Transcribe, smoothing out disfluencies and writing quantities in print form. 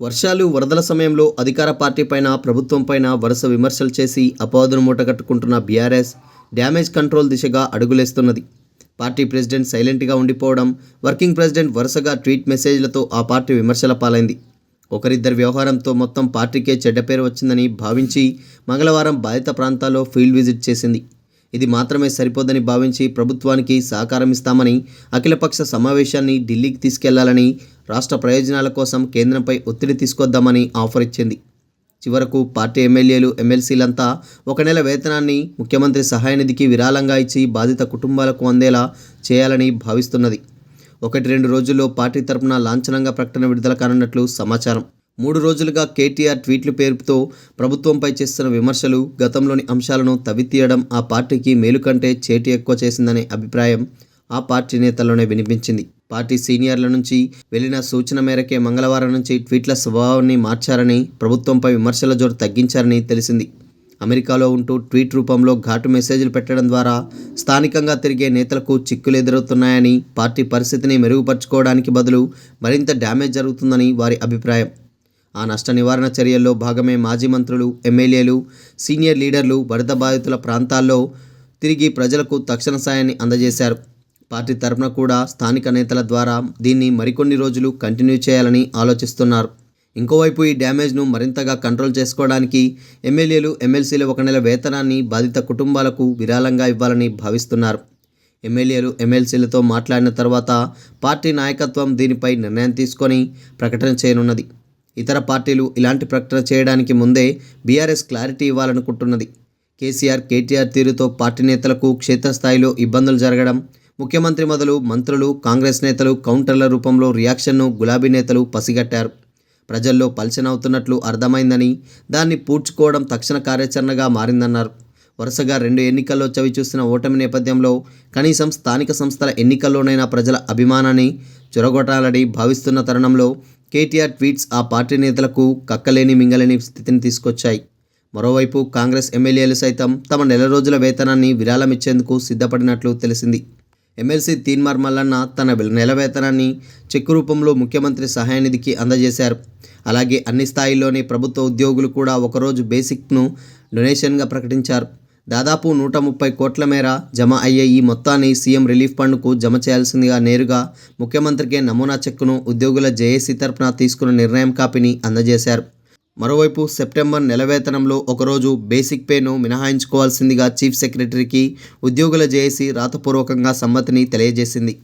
వర్షాలు, వరదల సమయంలో అధికార పార్టీ పైన, ప్రభుత్వం పైన వరుస విమర్శలు చేసి అపవాదును మూటగట్టుకుంటున్న బీఆర్ఎస్ డ్యామేజ్ కంట్రోల్ దిశగా అడుగులేస్తున్నది. పార్టీ ప్రెసిడెంట్ సైలెంట్గా ఉండిపోవడం, వర్కింగ్ ప్రెసిడెంట్ వరుసగా ట్వీట్ మెసేజ్లతో ఆ పార్టీ విమర్శల పాలైంది. ఒకరిద్దరి వ్యవహారంతో మొత్తం పార్టీకే చెడ్డ పేరు వచ్చిందని భావించి మంగళవారం బాధిత ప్రాంతాల్లో ఫీల్డ్ విజిట్ చేసింది. ఇది మాత్రమే సరిపోదని భావించి ప్రభుత్వానికి సహకారం ఇస్తామని, అఖిలపక్ష సమావేశాన్ని ఢిల్లీకి తీసుకెళ్లాలని, రాష్ట్ర ప్రయోజనాల కోసం కేంద్రంపై ఒత్తిడి తీసుకొద్దామని ఆఫర్ ఇచ్చింది. చివరకు పార్టీ ఎమ్మెల్యేలు, ఎమ్మెల్సీలంతా ఒక నెల వేతనాన్ని ముఖ్యమంత్రి సహాయనిధికి విరాళంగా ఇచ్చి బాధిత కుటుంబాలకు అందేలా చేయాలని భావిస్తున్నది. 1-2 రోజుల్లో పార్టీ తరపున లాంఛనంగా ప్రకటన విడుదల కానున్నట్లు సమాచారం. 3 రోజులుగా కేటీఆర్ ట్వీట్లు పేరుతో ప్రభుత్వంపై చేస్తున్న విమర్శలు, గతంలోని అంశాలను తవ్వితీయడం ఆ పార్టీకి మేలు కంటే చేటు ఎక్కువ చేసిందనే అభిప్రాయం ఆ పార్టీ నేతల్లోనే వినిపించింది. పార్టీ సీనియర్ల నుంచి వెళ్లిన సూచన మేరకే మంగళవారం నుంచి ట్వీట్ల స్వభావాన్ని మార్చారని, ప్రభుత్వంపై విమర్శల జోరు తగ్గించారని తెలిసింది. అమెరికాలో ఉంటూ ట్వీట్ రూపంలో ఘాటు మెసేజ్లు పెట్టడం ద్వారా స్థానికంగా తిరిగే నేతలకు చిక్కులు ఎదురవుతున్నాయని, పార్టీ పరిస్థితిని మెరుగుపరుచుకోవడానికి బదులు మరింత డ్యామేజ్ జరుగుతుందని వారి అభిప్రాయం. ఆ నష్ట నివారణ చర్యల్లో భాగమే మాజీ మంత్రులు, ఎమ్మెల్యేలు, సీనియర్ లీడర్లు వరద బాధితుల ప్రాంతాల్లో తిరిగి ప్రజలకు తక్షణ సాయాన్ని అందజేశారు. పార్టీ తరపున కూడా స్థానిక నేతల ద్వారా దీన్ని మరికొన్ని రోజులు కంటిన్యూ చేయాలని ఆలోచిస్తున్నారు. ఇంకోవైపు ఈ డ్యామేజ్ను మరింతగా కంట్రోల్ చేసుకోవడానికి ఎమ్మెల్యేలు, ఎమ్మెల్సీలు 1 నెల వేతనాన్ని బాధిత కుటుంబాలకు విరాళంగా ఇవ్వాలని భావిస్తున్నారు. ఎమ్మెల్యేలు, ఎమ్మెల్సీలతో మాట్లాడిన తర్వాత పార్టీ నాయకత్వం దీనిపై నిర్ణయం తీసుకొని ప్రకటన చేయనున్నది. ఇతర పార్టీలు ఇలాంటి ప్రకటన చేయడానికి ముందే బీఆర్ఎస్ క్లారిటీ ఇవ్వాలనుకుంటున్నది. కేసీఆర్, కేటీఆర్ తీరుతో పార్టీ నేతలకు క్షేత్రస్థాయిలో ఇబ్బందులు జరగడం, ముఖ్యమంత్రి మొదలు మంత్రులు, కాంగ్రెస్ నేతలు కౌంటర్ల రూపంలో రియాక్షన్ను గులాబీ నేతలు పసిగట్టారు. ప్రజల్లో పల్చనవుతున్నట్లు అర్థమైందని, దాన్ని పూడ్చుకోవడం తక్షణ కార్యాచరణగా మారిందన్నారు. వరుసగా 2 ఎన్నికల్లో చవిచూసిన ఓటమి నేపథ్యంలో కనీసం స్థానిక సంస్థల ఎన్నికల్లోనైనా ప్రజల అభిమానాన్ని చొరగొట్టాలని భావిస్తున్న తరుణంలో కేటీఆర్ ట్వీట్స్ ఆ పార్టీ నేతలకు కక్కలేని మింగలేని స్థితిని తీసుకొచ్చాయి. మరోవైపు కాంగ్రెస్ ఎమ్మెల్యేలు సైతం తమ నెల రోజుల వేతనాన్ని విరాళం ఇచ్చేందుకు సిద్ధపడినట్లు తెలిసింది. ఎమ్మెల్సీ తీన్మార్ మల్లన్న తన నెల వేతనాన్ని చెక్కు రూపంలో ముఖ్యమంత్రి సహాయనిధికి అందజేశారు. అలాగే అన్ని స్థాయిల్లోని ప్రభుత్వ ఉద్యోగులు కూడా ఒకరోజు బేసిక్ను డొనేషన్గా ప్రకటించారు. దాదాపు 130 కోట్ల మేర జమ అయ్యే ఈ మొత్తాన్ని సీఎం రిలీఫ్ ఫండ్కు జమ చేయాల్సిందిగా నేరుగా ముఖ్యమంత్రికే నమూనా చెక్కును ఉద్యోగుల జేఏసీ తరపున తీసుకున్న నిర్ణయం కాపీని అందజేశారు. మరోవైపు సెప్టెంబర్ నెల వేతనంలో ఒకరోజు బేసిక్ పేను మినహాయించుకోవాల్సిందిగా చీఫ్ సెక్రటరీకి ఉద్యోగుల జేఏసీ రాతపూర్వకంగా సమ్మతిని తెలియజేసింది.